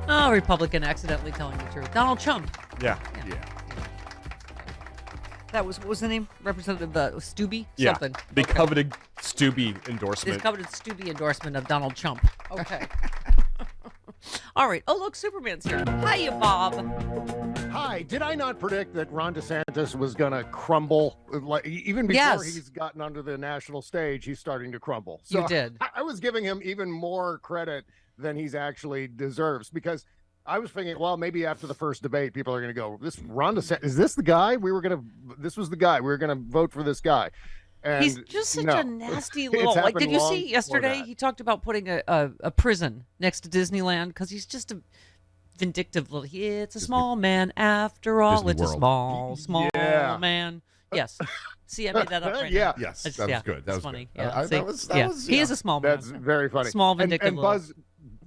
Oh, Republican accidentally telling the truth. Donald Trump. Yeah. That was, what was the name? Representative Stubbe? Yeah. Something. The Okay. coveted Stubbe endorsement. This coveted Stubbe endorsement of Donald Trump. Okay. All right. Oh, look, Superman's here. Hiya, Bob. Hi. Did I not predict that Ron DeSantis was going to crumble? Like, even before he's gotten onto the national stage, he's starting to crumble. So You did. I was giving him even more credit than he's actually deserves, because I was thinking, well, maybe after the first debate, people are going to go, "This Ron DeSantis, is this the guy this was the guy we were going to vote for this guy." And He's just such a nasty little. It's Like, did you happened see long yesterday? before that. He talked about putting a prison next to Disneyland because he's just a vindictive little. It's a small man after all. Disney It's World. a small Yeah. man. Yes. See, I made that up right Yeah. now. Yes, That's- that was yeah, good. That that's was funny. good. Yeah, see? That was. He is a small man. That's very funny. Small, vindictive and little.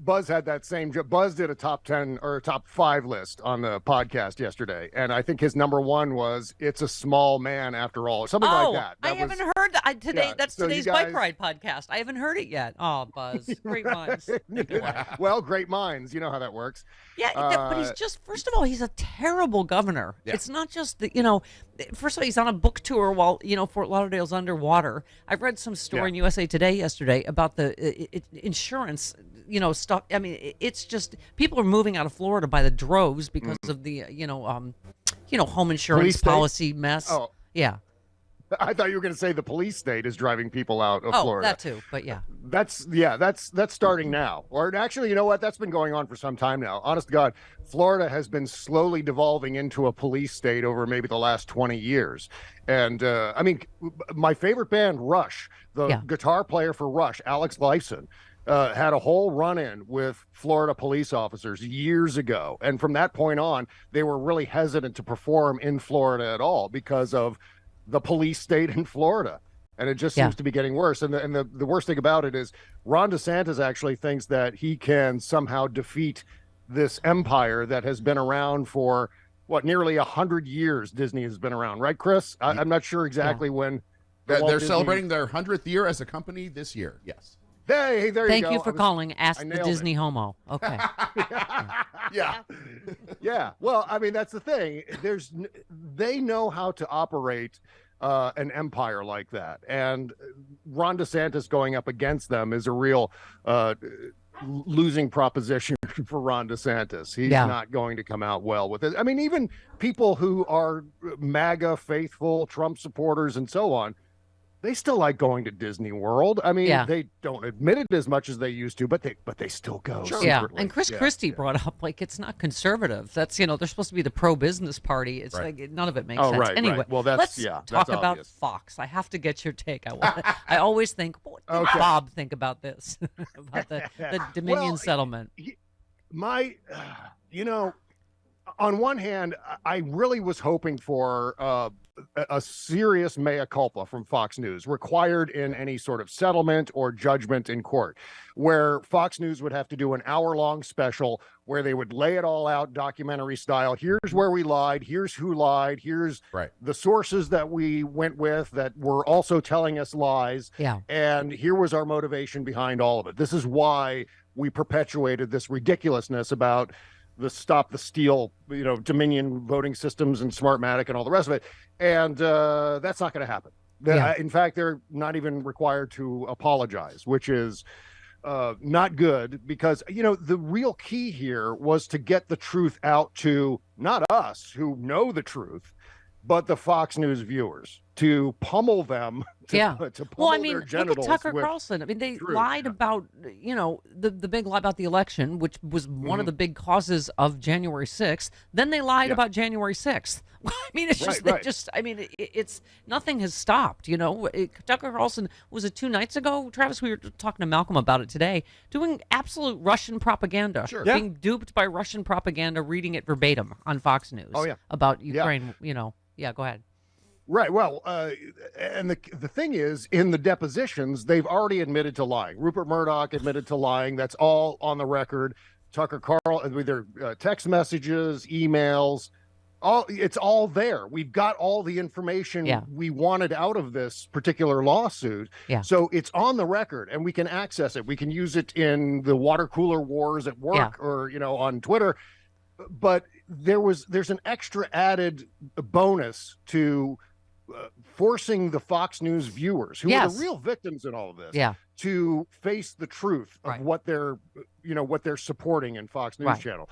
Buzz had that same. Buzz did a top 10 or top 5 list on the podcast yesterday, and I think his number 1 was "It's a small man after all," or something like that. I haven't heard that today. Yeah, That's so you today's guys- Bike Ride podcast. I haven't heard it yet. Oh, Buzz, great minds. think alike. Well, great minds. You know how that works. Yeah, but he's just, first of all, he's a terrible governor. Yeah. It's not just that, first of all, he's on a book tour while, Fort Lauderdale's underwater. I read some story in USA Today yesterday about the insurance, stuff. I mean, it's just, people are moving out of Florida by the droves because of the, home insurance Police state? policy mess. Oh. Yeah. I thought you were going to say the police state is driving people out of Oh, Florida. that too, but yeah. That's starting now. Or actually, you know what? That's been going on for some time now. Honest to God, Florida has been slowly devolving into a police state over maybe the last 20 years. And I mean, my favorite band, Rush, the guitar player for Rush, Alex Lifeson, had a whole run-in with Florida police officers years ago. And from that point on, they were really hesitant to perform in Florida at all because of the police state in Florida. And it just seems to be getting worse. And the worst thing about it is Ron DeSantis actually thinks that he can somehow defeat this empire that has been around for, nearly 100 years Disney has been around. Right, Chris? I'm not sure exactly when. They're celebrating their 100th year as a company this year. Yes. Hey, there you go. Thank you for calling Ask the nailed Disney Homo. Okay. Yeah. Yeah. Well, I mean, that's the thing. They know how to operate an empire like that. And Ron DeSantis going up against them is a real losing proposition for Ron DeSantis. He's not going to come out well with it. I mean, even people who are MAGA faithful, Trump supporters and so on, they still like going to Disney World. I mean, they don't admit it as much as they used to, but they still go. Sure. Secretly. Yeah, and Chris Christie brought up, like, it's not conservative. That's, they're supposed to be the pro-business party. It's like, none of it makes sense. Right, anyway, right. Well, let's talk about obvious. Fox. I have to get your take. I always think, what did Bob think about this? About the Dominion settlement? On one hand, I really was hoping for a serious mea culpa from Fox News required in any sort of settlement or judgment in court, where Fox News would have to do an hour-long special where they would lay it all out documentary style. Here's where we lied. Here's who lied. Here's the sources that we went with that were also telling us lies. Yeah. And here was our motivation behind all of it. This is why we perpetuated this ridiculousness about the stop the steal, Dominion voting systems and Smartmatic and all the rest of it. And that's not going to happen. In fact, they're not even required to apologize, which is not good because, the real key here was to get the truth out to not us who know the truth, but the Fox News viewers, to pummel them, to pummel their genitals. Look at Tucker Carlson. I mean, they lied about, the big lie about the election, which was one of the big causes of January 6th. Then they lied about January 6th. I mean, it's it's nothing has stopped, Tucker Carlson, was it 2 nights ago? Travis, we were talking to Malcolm about it today, doing absolute Russian propaganda, being duped by Russian propaganda, reading it verbatim on Fox News about Ukraine, Yeah, go ahead. Right. Well, and the thing is, in the depositions, they've already admitted to lying. Rupert Murdoch admitted to lying. That's all on the record. Tucker Carlson, with their text messages, emails, It's all there. We've got all the information we wanted out of this particular lawsuit. So it's on the record and we can access it. We can use it in the water cooler wars at work or, on Twitter. But there's an extra added bonus to forcing the Fox News viewers, who are the real victims in all of this, to face the truth of what they're supporting in Fox News Channel.